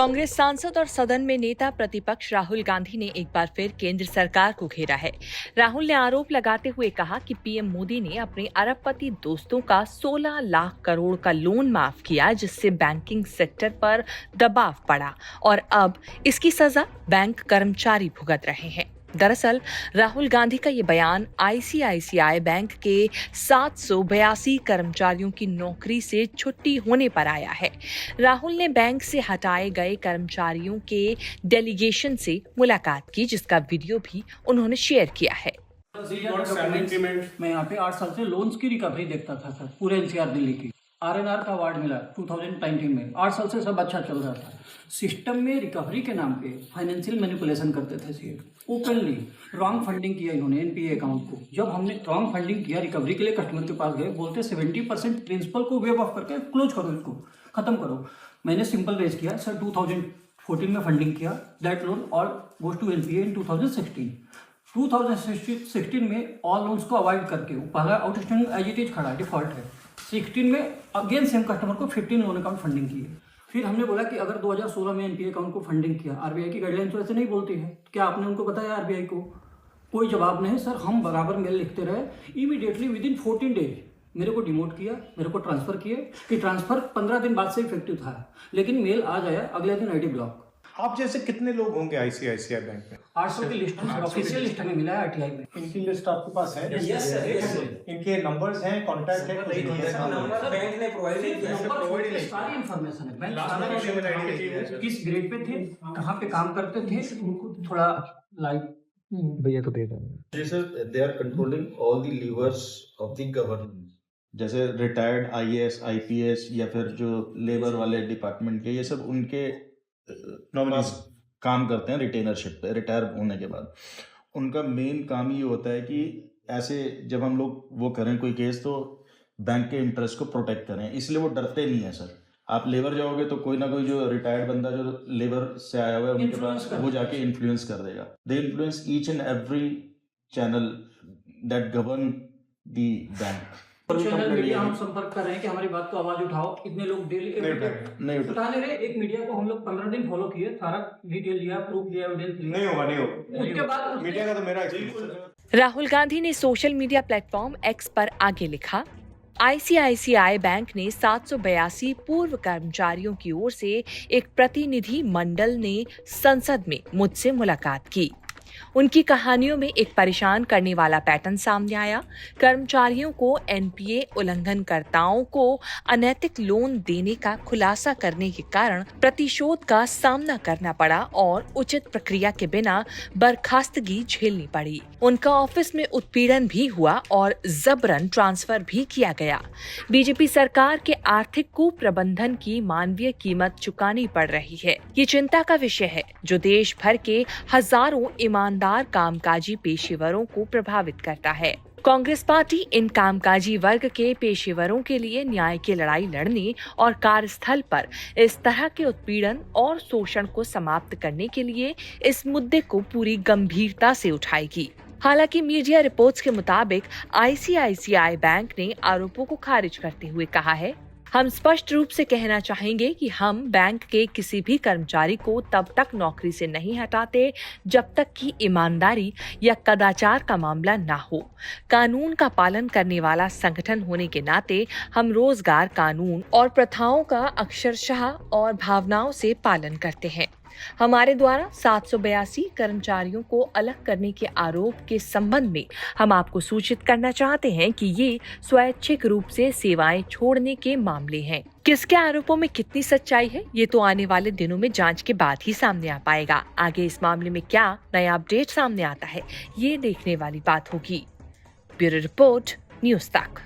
कांग्रेस सांसद और सदन में नेता प्रतिपक्ष राहुल गांधी ने एक बार फिर केंद्र सरकार को घेरा है। राहुल ने आरोप लगाते हुए कहा कि पीएम मोदी ने अपने अरबपति दोस्तों का 16 लाख करोड़ का लोन माफ किया, जिससे बैंकिंग सेक्टर पर दबाव पड़ा और अब इसकी सजा बैंक कर्मचारी भुगत रहे हैं। दरअसल राहुल गांधी का ये बयान आईसीआईसीआई बैंक के 782 कर्मचारियों की नौकरी से छुट्टी होने पर आया है। राहुल ने बैंक से हटाए गए कर्मचारियों के डेलीगेशन से मुलाकात की, जिसका वीडियो भी उन्होंने शेयर किया है। मैं यहाँ पे 8 साल से लोन्स की रिकवरी देखता था सर, पूरे एनसीआर दिल्ली की। आरएनआर का अवार्ड मिला 2019 में। 8 साल से सब अच्छा चल रहा था। सिस्टम में रिकवरी के नाम पे फाइनेंशियल मैनिपुलेशन करते थे सीए, ओपनली रॉन्ग फंडिंग किया इन्होंने एनपीए अकाउंट को। जब हमने रॉन्ग फंडिंग किया, रिकवरी के लिए कस्टमर के पास गए, बोलते 70% प्रिंसिपल को वेव ऑफ करके क्लोज करो, इसको खत्म करो। मैंने सिंपल रेज किया सर, 2014 में फंडिंग किया, that loan all goes to NPA in 2016 में ऑल लोन्स को अवॉइड करके पहला आउटस्टैंडिंग एज इट इज खड़ा है, डिफॉल्ट है। 16 में अगेन सेम कस्टमर को 15 लोन अकाउंट फंडिंग की है। फिर हमने बोला कि अगर 2016 में एनपीए अकाउंट को फंडिंग किया, आरबीआई की गाइडलाइन तो ऐसे नहीं बोलती है, तो क्या आपने उनको बताया आरबीआई को? कोई जवाब नहीं सर। हम बराबर मेल लिखते रहे। इमीडिएटली विद इन 14 डेज मेरे को डिमोट किया, मेरे को ट्रांसफर किए कि ट्रांसफर 15 दिन बाद से इफेक्टिव था, लेकिन मेल आ जाया अगले दिन आईडी ब्लॉक। आप जैसे कितने लोग होंगे आईसीआईसीआई बैंक में? 800 की लिस्ट ऑफिशियल लिस्ट में मिला है आरटीआई में। इनकी लिस्ट आपके पास है? Yes sir. इनके नंबर्स हैं, कांटेक्ट है? बैंक ने प्रोवाइड किया, सारी इंफॉर्मेशन है। बैंक सारा किस ग्रेड पे थे, कहाँ पे काम करते थे, थोड़ा लाइव भैया को दे दो। जैसे they are controlling all the levers of the government, जैसे रिटायर्ड आईएएस आईपीएस या फिर जो लेबर वाले डिपार्टमेंट के, ये सब उनके नॉमिनीज काम करते हैं रिटेनरशिप पे। रिटायर होने के बाद उनका मेन काम ये होता है कि ऐसे जब हम लोग वो करें कोई केस, तो बैंक के इंटरेस्ट को प्रोटेक्ट करें, इसलिए वो डरते नहीं है सर। आप लेबर जाओगे तो कोई ना कोई जो रिटायर्ड बंदा जो लेबर से आया हुआ है उनके पास, वो जाके इन्फ्लुएंस कर देगा। They influence each and every channel that govern the bank. Social media हम संपर्क कर रहे हैं कि हमारी बात को आवाज उठाओ। इतने लोग डेली नहीं उठा ले रहे। एक मीडिया को हम लोग 15 दिन फॉलो किए, सारा डिटेल लिया, प्रूफ लिया, एविडेंस लिया। नहीं होगा। उसके बाद मीडिया का तो मेरा एक्सपीरियंस। राहुल गांधी ने सोशल मीडिया प्लेटफॉर्म एक्स पर आगे लिखा, आईसीआईसीआई बैंक ने 782 पूर्व कर्मचारियों की ओर से एक प्रतिनिधि मंडल ने संसद में मुझसे मुलाकात की। उनकी कहानियों में एक परेशान करने वाला पैटर्न सामने आया। कर्मचारियों को एनपीए उल्लंघनकर्ताओं को अनैतिक लोन देने का खुलासा करने के कारण प्रतिशोध का सामना करना पड़ा और उचित प्रक्रिया के बिना बर्खास्तगी झेलनी पड़ी। उनका ऑफिस में उत्पीड़न भी हुआ और जबरन ट्रांसफर भी किया गया। बीजेपी सरकार के आर्थिक कुप्रबंधन की मानवीय कीमत चुकानी पड़ रही है। ये चिंता का विषय है, जो देश भर के हजारों ईमानदार कामकाजी पेशेवरों को प्रभावित करता है। कांग्रेस पार्टी इन कामकाजी वर्ग के पेशेवरों के लिए न्याय की लड़ाई लड़ने और कार्यस्थल पर इस तरह के उत्पीड़न और शोषण को समाप्त करने के लिए इस मुद्दे को पूरी गंभीरता से उठाएगी। हालांकि मीडिया रिपोर्ट्स के मुताबिक आईसीआईसीआई बैंक ने आरोपों को खारिज करते हुए कहा है, हम स्पष्ट रूप से कहना चाहेंगे कि हम बैंक के किसी भी कर्मचारी को तब तक नौकरी से नहीं हटाते जब तक कि ईमानदारी या कदाचार का मामला ना हो। कानून का पालन करने वाला संगठन होने के नाते हम रोजगार कानून और प्रथाओं का अक्षरशः और भावनाओं से पालन करते हैं। हमारे द्वारा 782 कर्मचारियों को अलग करने के आरोप के संबंध में हम आपको सूचित करना चाहते हैं कि ये स्वैच्छिक रूप से सेवाएं छोड़ने के मामले हैं। किसके आरोपों में कितनी सच्चाई है, ये तो आने वाले दिनों में जांच के बाद ही सामने आ पाएगा। आगे इस मामले में क्या नया अपडेट सामने आता है, ये देखने वाली बात होगी। ब्यूरो रिपोर्ट, न्यूज़ तक।